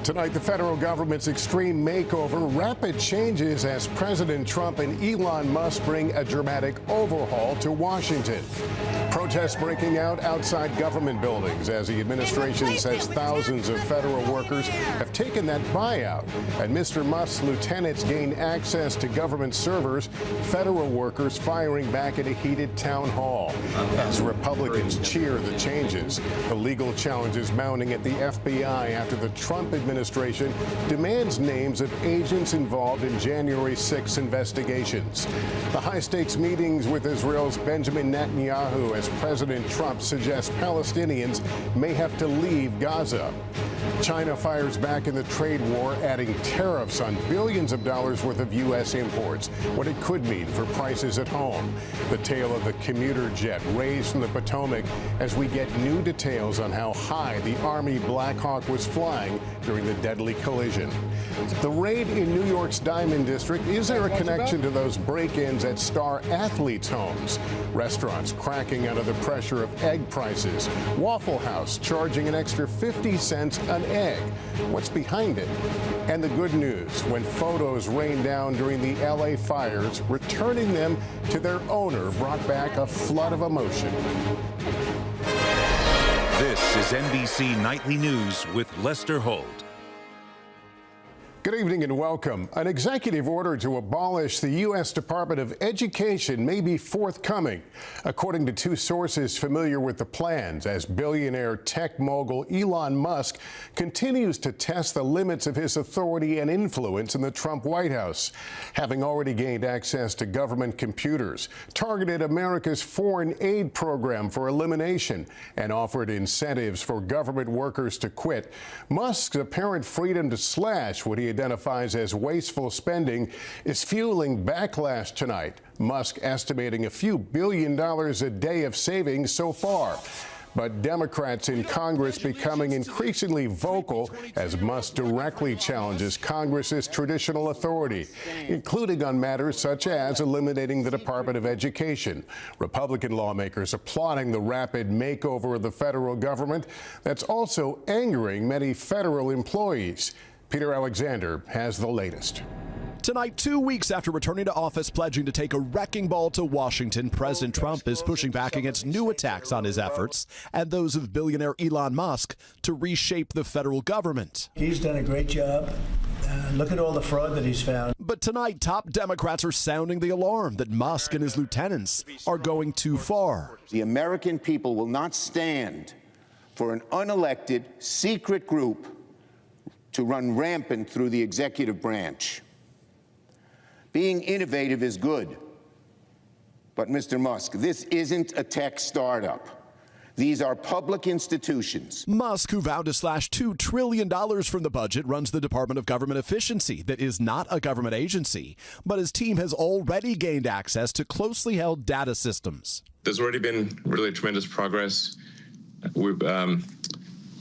Tonight, the federal government's extreme makeover, rapid changes as President Trump and Elon Musk bring a dramatic overhaul to Washington. Protests breaking out outside government buildings as the administration says thousands of federal workers have taken that buyout. And Mr. Musk's lieutenants gain access to government servers, federal workers firing back at a heated town hall. As Republicans cheer the changes, the legal challenges mounting at the FBI after the Trump administration demands names of agents involved in January 6 investigations. The high-stakes meetings with Israel's Benjamin Netanyahu as President Trump suggests Palestinians may have to leave Gaza. China fires back in the trade war, adding tariffs on billions of dollars worth of U.S. imports. What it could mean for prices at home. The tale of the commuter jet raised from the Potomac as we get new details on how high the Army Black Hawk was flying during the deadly collision. The raid in New York's Diamond District. Is there a connection to those break-ins at star athletes' homes? Restaurants cracking under the pressure of egg prices. Waffle House charging an extra 50 cents an egg. What's behind it? And the good news, when photos rained down during the LA fires, returning them to their owner brought back a flood of emotion. This is NBC Nightly News with Lester Holt. Good evening and welcome. An executive order to abolish the U.S. Department of Education may be forthcoming, according to two sources familiar with the plans, as billionaire tech mogul Elon Musk continues to test the limits of his authority and influence in the Trump White House, having already gained access to government computers, targeted America's foreign aid program for elimination, and offered incentives for government workers to quit. Musk's apparent freedom to slash what he identifies as wasteful spending is fueling backlash tonight. Musk estimating a few $1 billion a day of savings so far. But Democrats in Congress becoming increasingly vocal as Musk directly challenges Congress's traditional authority, including on matters such as eliminating the Department of Education. Republican lawmakers applauding the rapid makeover of the federal government that's also angering many federal employees. Peter Alexander has the latest. Tonight, 2 weeks after returning to office pledging to take a wrecking ball to Washington, President Trump is pushing back against new attacks on his efforts and those of billionaire Elon Musk to reshape the federal government. He's done a great job. Look at all the fraud that he's found. But tonight, top Democrats are sounding the alarm that Musk and his lieutenants are going too far. The American people will not stand for an unelected, secret group to run rampant through the executive branch. Being innovative is good. But, Mr. Musk, this isn't a tech startup. These are public institutions. Musk, who vowed to slash $2 trillion from the budget, runs the Department of Government Efficiency that is not a government agency. But his team has already gained access to closely held data systems. There's already been really tremendous progress. We've,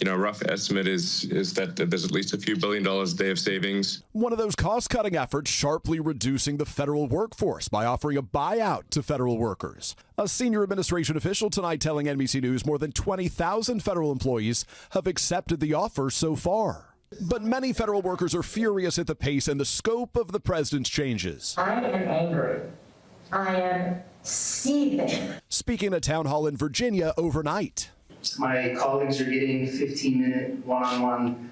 rough estimate is that there's at least a few $1 billion a day of savings. One of those cost-cutting efforts sharply reducing the federal workforce by offering a buyout to federal workers. A senior administration official tonight telling NBC News more than 20,000 federal employees have accepted the offer so far. But many federal workers are furious at the pace and the scope of the president's changes. I am angry. I am seething. Speaking at a town hall in Virginia overnight. My colleagues are getting 15-minute one-on-one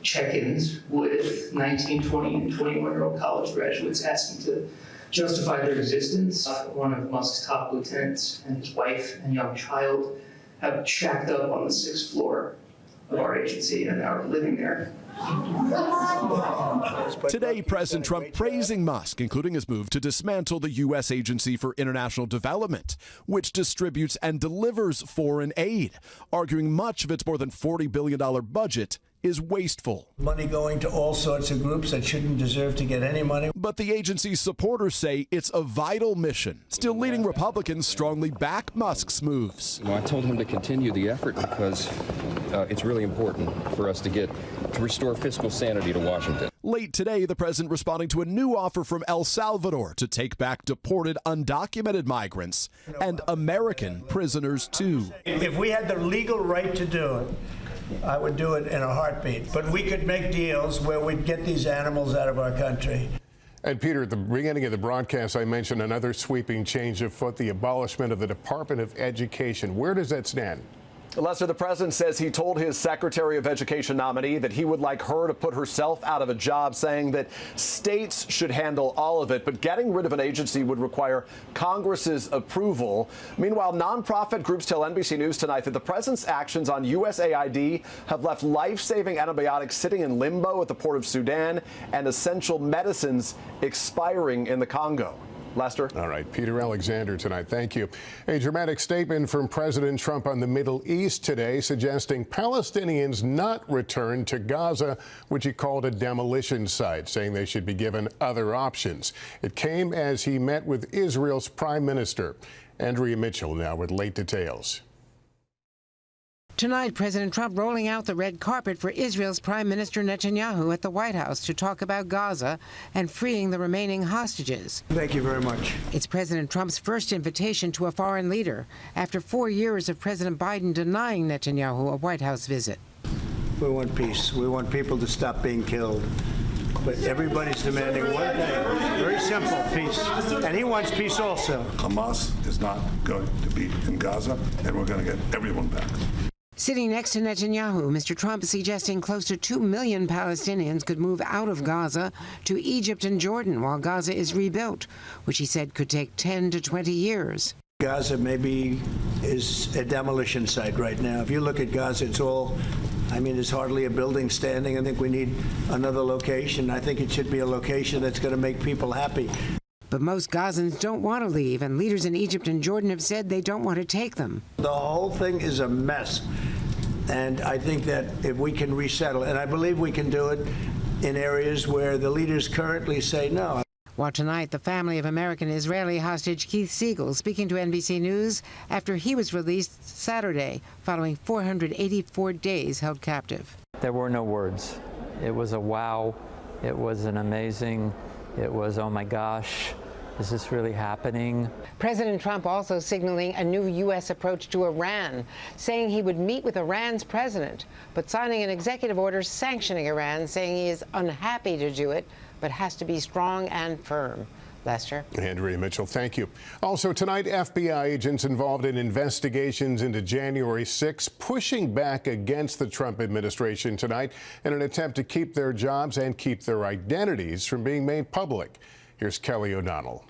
check-ins with 19, 20, and 21-year-old college graduates asking to justify their existence. One of Musk's top lieutenants and his wife and young child have shacked up on the 6th floor of our agency and are living there. Today, President Trump praising Musk, including his move to dismantle the U.S. Agency for International Development, which distributes and delivers foreign aid, arguing much of its more than $40 billion budget is wasteful. Money going to all sorts of groups that shouldn't deserve to get any money. But the agency's supporters say it's a vital mission. Still, leading Republicans strongly back Musk's moves. I told him to continue the effort because it's really important for us to restore fiscal sanity to Washington. Late today, the president responding to a new offer from El Salvador to take back deported undocumented migrants and American prisoners, too. If we had the legal right to do it, I would do it in a heartbeat. But we could make deals where we'd get these animals out of our country. And Peter, at the beginning of the broadcast, I mentioned another sweeping change afoot, the abolishment of the Department of Education. Where does that stand? Lester, the president says he told his Secretary of Education nominee that he would like her to put herself out of a job, saying that states should handle all of it. But getting rid of an agency would require Congress's approval. Meanwhile, nonprofit groups tell NBC News tonight that the president's actions on USAID have left life-saving antibiotics sitting in limbo at the port of Sudan and essential medicines expiring in the Congo. Lester? All right, Peter Alexander tonight. Thank you. A dramatic statement from President Trump on the Middle East today, suggesting Palestinians not return to Gaza, which he called a demolition site, saying they should be given other options. It came as he met with Israel's Prime Minister. Andrea Mitchell now with late details. Tonight, President Trump rolling out the red carpet for Israel's Prime Minister Netanyahu at the White House to talk about Gaza and freeing the remaining hostages. Thank you very much. It's President Trump's first invitation to a foreign leader after 4 years of President Biden denying Netanyahu a White House visit. We want peace. We want people to stop being killed. But everybody's demanding one thing. Very simple, peace. And he wants peace also. Hamas is not going to be in Gaza, and we're going to get everyone back. Sitting next to Netanyahu, Mr. Trump is suggesting close to 2 million Palestinians could move out of Gaza to Egypt and Jordan while Gaza is rebuilt, which he said could take 10 to 20 years. Gaza maybe is a demolition site right now. If you look at Gaza, there's hardly a building standing. I think we need another location. I think it should be a location that's going to make people happy. But most Gazans don't want to leave, and leaders in Egypt and Jordan have said they don't want to take them. The whole thing is a mess, and I think that if we can resettle, and I believe we can do it in areas where the leaders currently say no. While tonight, the family of American-Israeli hostage Keith Siegel speaking to NBC News after he was released Saturday following 484 days held captive. There were no words. It was a wow. It was an amazing. It was, oh my gosh. Is this really happening? President Trump also signaling a new U.S. approach to Iran, saying he would meet with Iran's president, but signing an executive order sanctioning Iran, saying he is unhappy to do it, but has to be strong and firm. Lester? Andrea Mitchell, thank you. Also tonight, FBI agents involved in investigations into January 6 pushing back against the Trump administration tonight in an attempt to keep their jobs and keep their identities from being made public. Here's Kelly O'Donnell.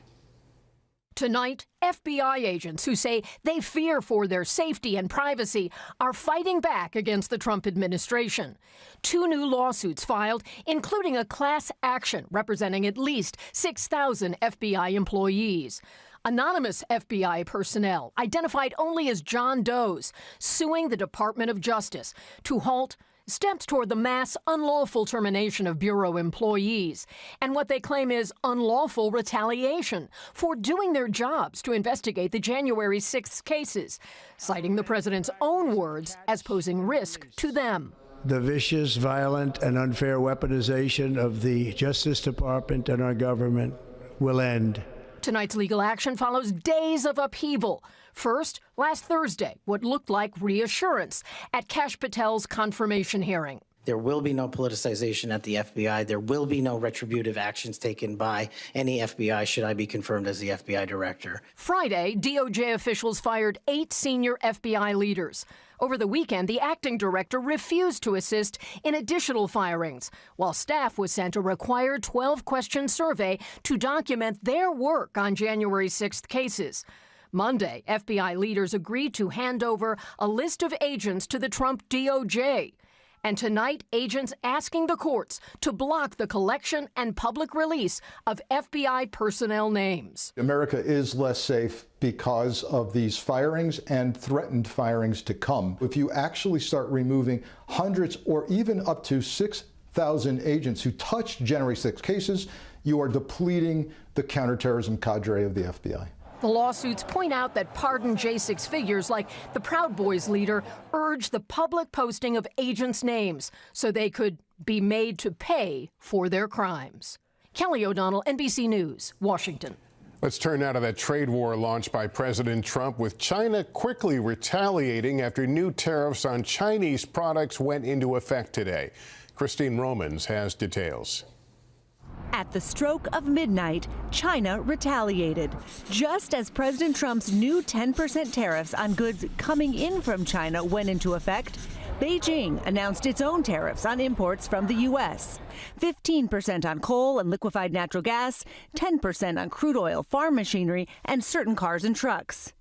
Tonight, FBI agents who say they fear for their safety and privacy are fighting back against the Trump administration. 2 new lawsuits filed, including a class action representing at least 6,000 FBI employees. Anonymous FBI personnel, identified only as John Does, suing the Department of Justice to halt steps toward the mass unlawful termination of Bureau employees and what they claim is unlawful retaliation for doing their jobs to investigate the January 6th cases, citing the president's own words as posing risk to them. The vicious, violent, and unfair weaponization of the Justice Department and our government will end. Tonight's legal action follows days of upheaval. First, last Thursday, what looked like reassurance at Kash Patel's confirmation hearing. There will be no politicization at the FBI. There will be no retributive actions taken by any FBI should I be confirmed as the FBI director. Friday, DOJ officials fired 8 senior FBI leaders. Over the weekend, the acting director refused to assist in additional firings, while staff was sent a required 12-question survey to document their work on January 6th cases. Monday, FBI leaders agreed to hand over a list of agents to the Trump DOJ. And tonight, agents asking the courts to block the collection and public release of FBI personnel names. America is less safe because of these firings and threatened firings to come. If you actually start removing hundreds or even up to 6,000 agents who touched January 6 cases, you are depleting the counterterrorism cadre of the FBI. The lawsuits point out that pardoned J6 figures like the Proud Boys leader urged the public posting of agents' names so they could be made to pay for their crimes. Kelly O'Donnell, NBC News, Washington. Let's turn now to that trade war launched by President Trump, with China quickly retaliating after new tariffs on Chinese products went into effect today. Christine Romans has details. At the stroke of midnight, China retaliated. Just as President Trump's new 10% tariffs on goods coming in from China went into effect, Beijing announced its own tariffs on imports from the U.S. 15% on coal and liquefied natural gas, 10% on crude oil, farm machinery, and certain cars and trucks.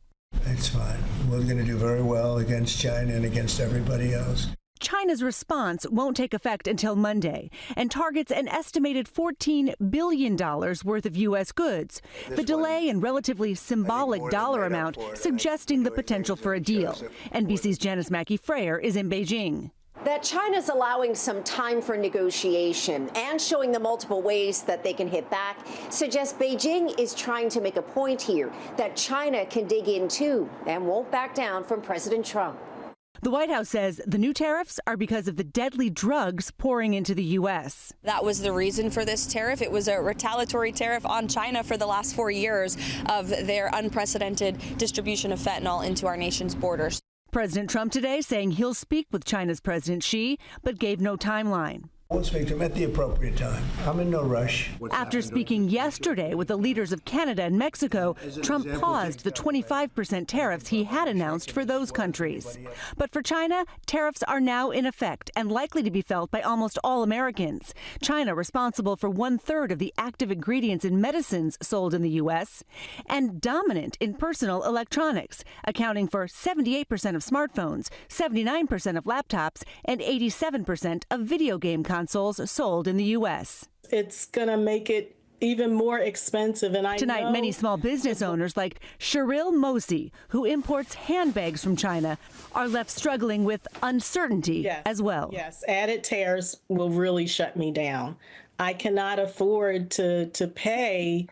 It's fine. We're going to do very well against China and against everybody else. China's response won't take effect until Monday and targets an estimated $14 billion worth of U.S. goods. The delay and relatively symbolic dollar amount suggesting the potential for a deal. NBC's Janice Mackey-Frayer is in Beijing. That China's allowing some time for negotiation and showing the multiple ways that they can hit back suggests Beijing is trying to make a point here that China can dig in too and won't back down from President Trump. The White House says the new tariffs are because of the deadly drugs pouring into the U.S. That was the reason for this tariff. It was a retaliatory tariff on China for the last 4 years of their unprecedented distribution of fentanyl into our nation's borders. President Trump today saying he'll speak with China's President Xi, but gave no timeline. We'll speak to him at the appropriate time. I'm in no rush. After speaking yesterday with the leaders of Canada and Mexico, Trump paused the 25% tariffs he had announced for those countries. But for China, tariffs are now in effect and likely to be felt by almost all Americans. China responsible for 1/3 of the active ingredients in medicines sold in the U.S. and dominant in personal electronics, accounting for 78% of smartphones, 79% of laptops, and 87% of video game consoles sold in the U.S. It's going to make it even more expensive. And Tonight, many small business owners like Cheryl Mosi, who imports handbags from China, are left struggling with uncertainty as well. Yes, added tariffs will really shut me down. I cannot afford to pay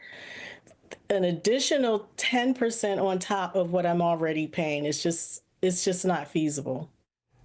an additional 10% on top of what I'm already paying. It's just not feasible.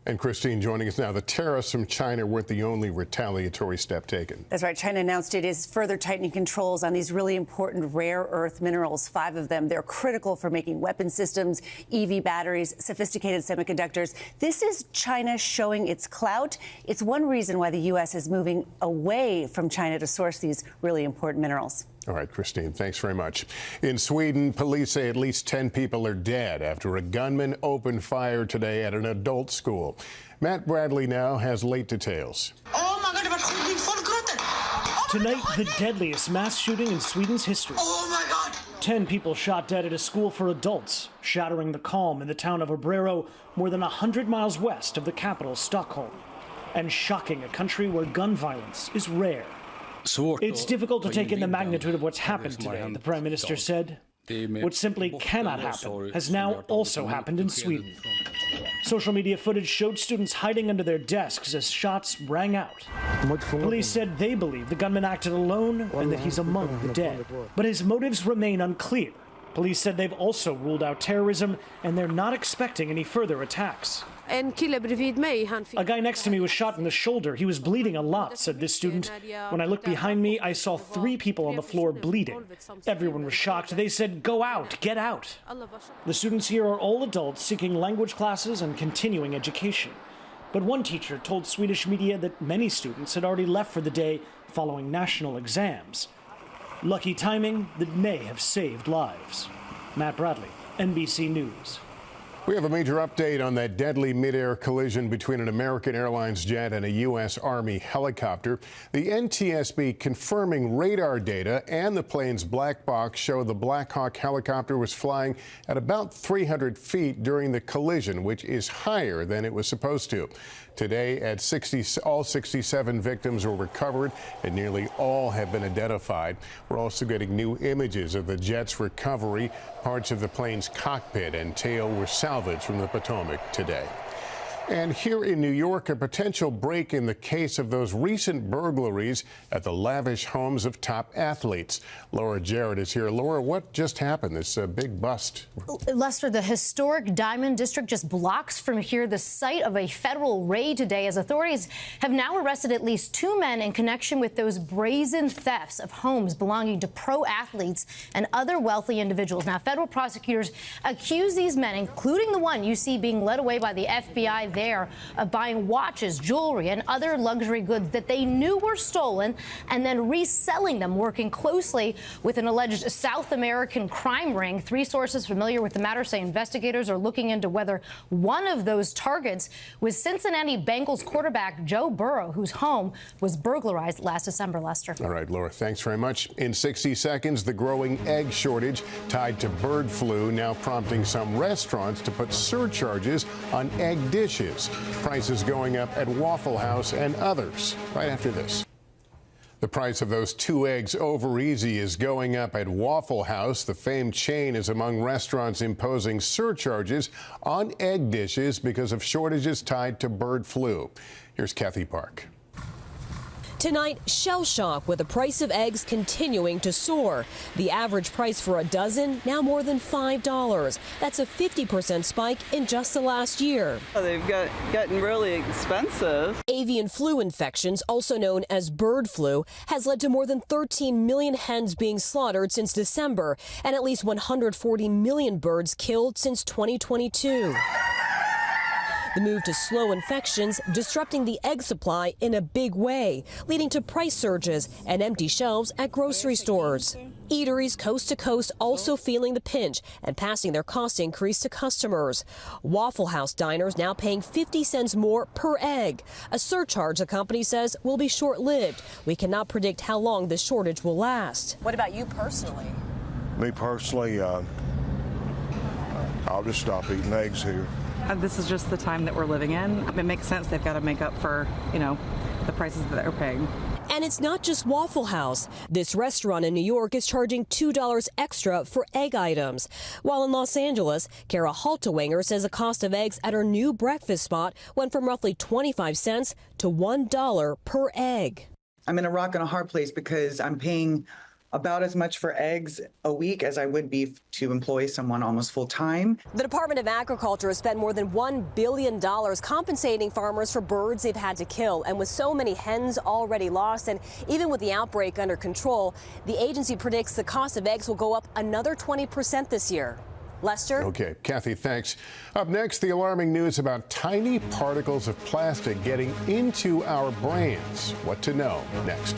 And Christine joining us now. The tariffs from China weren't the only retaliatory step taken. That's right. China announced it is further tightening controls on these really important rare earth minerals, 5 of them. They're critical for making weapon systems, EV batteries, sophisticated semiconductors. This is China showing its clout. It's one reason why the U.S. is moving away from China to source these really important minerals. All right, Christine, thanks very much. In Sweden, police say at least 10 people are dead after a gunman opened fire today at an adult school. Matt Bradley now has late details. Tonight, the deadliest mass shooting in Sweden's history. Oh my God! 10 people shot dead at a school for adults, shattering the calm in the town of Obrero, more than 100 miles west of the capital, Stockholm, and shocking a country where gun violence is rare. It's difficult to take in the magnitude of what's happened today, the Prime Minister said. What simply cannot happen has now also happened in Sweden. Social media footage showed students hiding under their desks as shots rang out. Police said they believe the gunman acted alone and that he's among the dead. But his motives remain unclear. Police said they've also ruled out terrorism and they're not expecting any further attacks. A guy next to me was shot in the shoulder. He was bleeding a lot, said this student. When I looked behind me, I saw 3 people on the floor bleeding. Everyone was shocked. They said, "Go out, get out." The students here are all adults seeking language classes and continuing education. But one teacher told Swedish media that many students had already left for the day following national exams. Lucky timing that may have saved lives. Matt Bradley, NBC News. We have a major update on that deadly mid-air collision between an American Airlines jet and a U.S. Army helicopter. The NTSB confirming radar data and the plane's black box show the Black Hawk helicopter was flying at about 300 feet during the collision, which is higher than it was supposed to. Today, all 67 victims were recovered and nearly all have been identified. We're also getting new images of the jet's recovery. Parts of the plane's cockpit and tail were salvaged from the Potomac today. And here in New York, a potential break in the case of those recent burglaries at the lavish homes of top athletes. Laura Jarrett is here. Laura, what just happened? This big bust. Lester, the historic Diamond District just blocks from here, the site of a federal raid today, as authorities have now arrested at least 2 men in connection with those brazen thefts of homes belonging to pro athletes and other wealthy individuals. Now, federal prosecutors accuse these men, including the one you see being led away by the FBI there, of buying watches, jewelry, and other luxury goods that they knew were stolen and then reselling them, working closely with an alleged South American crime ring. 3 sources familiar with the matter say investigators are looking into whether one of those targets was Cincinnati Bengals quarterback Joe Burrow, whose home was burglarized last December. Lester. All right, Laura, thanks very much. In 60 seconds, the growing egg shortage tied to bird flu now prompting some restaurants to put surcharges on egg dishes. Prices going up at Waffle House and others. Right after this. The price of those 2 eggs over easy is going up at Waffle House. The famed chain is among restaurants imposing surcharges on egg dishes because of shortages tied to bird flu. Here's Kathy Park. Tonight, shell shock with the price of eggs continuing to soar. The average price for a dozen now more than $5. That's a 50% spike in just the last year. They've gotten really expensive. Avian flu infections, also known as bird flu, has led to more than 13 million hens being slaughtered since December and at least 140 million birds killed since 2022. The move to slow infections disrupting the egg supply in a big way, leading to price surges and empty shelves at grocery stores. Eateries coast to coast also feeling the pinch and passing their cost increase to customers. Waffle House diners now paying 50 cents more per egg, a surcharge the company says will be short-lived. We cannot predict how long this shortage will last. What about you personally? Me personally, I'll just stop eating eggs here. This is just the time that we're living in. It makes sense. They've got to make up for, the prices that they're paying. And it's not just Waffle House. This restaurant in New York is charging $2 extra for egg items. While in Los Angeles, Kara Haltewanger says the cost of eggs at her new breakfast spot went from roughly 25 cents to $1 per egg. I'm in a rock and a hard place because I'm paying about as much for eggs a week as I would be to employ someone almost full time. The Department of Agriculture has spent more than $1 billion compensating farmers for birds they've had to kill. And with so many hens already lost, and even with the outbreak under control, the agency predicts the cost of eggs will go up another 20% this year. Lester? Okay, Kathy, thanks. Up next, the alarming news about tiny particles of plastic getting into our brains. What to know next.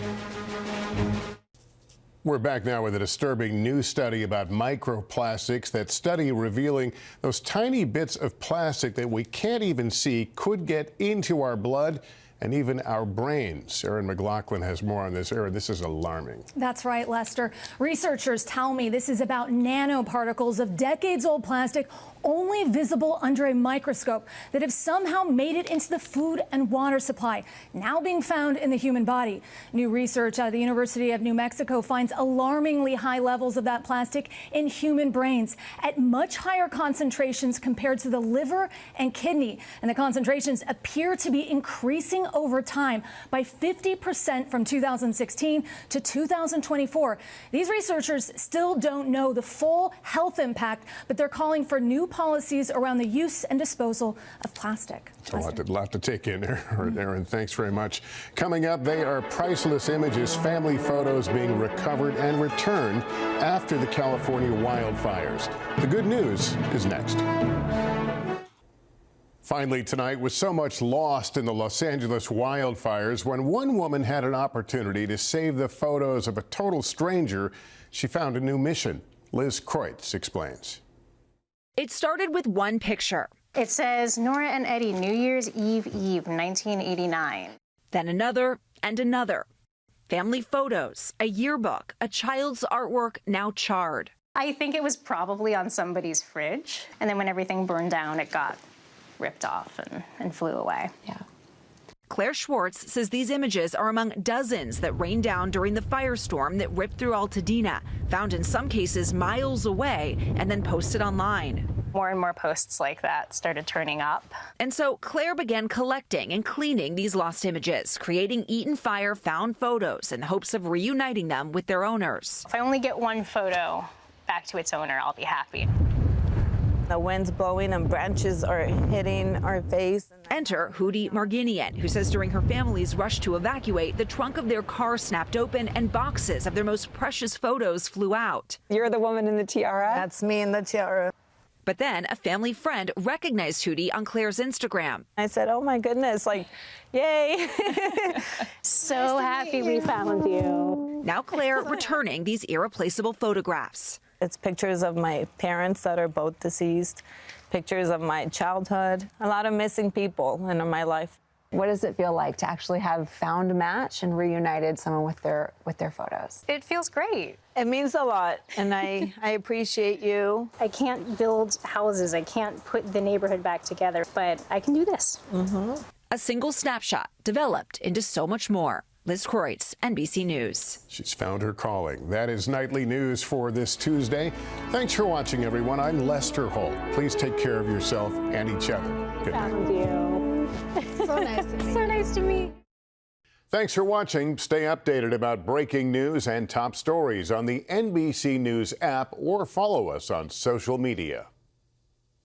We're back now with a disturbing new study about microplastics. That study revealing those tiny bits of plastic that we can't even see could get into our blood and even our brains. Erin McLaughlin has more on this. Erin, this is alarming. That's right, Lester. Researchers tell me this is about nanoparticles of decades-old plastic only visible under a microscope that have somehow made it into the food and water supply, now being found in the human body. New research out of the University of New Mexico finds alarmingly high levels of that plastic in human brains at much higher concentrations compared to the liver and kidney. And the concentrations appear to be increasing over time by 50% from 2016 to 2024. These researchers still don't know the full health impact, but they're calling for new policies around the use and disposal of plastic. It's a lot to take in there, Erin. Thanks very much. Coming up, they are priceless images, family photos being recovered and returned after the California wildfires. The good news is next. Finally tonight, with so much lost in the Los Angeles wildfires, when one woman had an opportunity to save the photos of a total stranger, she found a new mission. Liz Kreutz explains. It started with one picture. It says, Nora and Eddie, New Year's Eve, 1989. Then another and another. Family photos, a yearbook, a child's artwork now charred. I think it was probably on somebody's fridge. And then when everything burned down, it got ripped off and flew away. Yeah. Claire Schwartz says these images are among dozens that rained down during the firestorm that ripped through Altadena, found in some cases miles away and then posted online. More and more posts like that started turning up. And so Claire began collecting and cleaning these lost images, creating Eaton Fire found photos in the hopes of reuniting them with their owners. If I only get one photo back to its owner, I'll be happy. The wind's blowing and branches are hitting our face. Enter Hootie Marginian, who says during her family's rush to evacuate, the trunk of their car snapped open and boxes of their most precious photos flew out. You're the woman in the tiara? That's me in the tiara. But then a family friend recognized Hootie on Claire's Instagram. I said, oh my goodness, like, yay. So happy we found you. Now Claire returning these irreplaceable photographs. It's pictures of my parents that are both deceased, pictures of my childhood, a lot of missing people in my life. What does it feel like to actually have found a match and reunited someone with their photos? It feels great. It means a lot, and I appreciate you. I can't build houses, I can't put the neighborhood back together, but I can do this. A single snapshot developed into so much more. Liz Kreutz, NBC News. She's found her calling. That is Nightly News for this Tuesday. Thanks for watching, everyone. I'm Lester Holt. Please take care of yourself and each other. Good night. Found you. So nice to meet. So nice to meet. Thanks for watching. Stay updated about breaking news and top stories on the NBC News app or follow us on social media.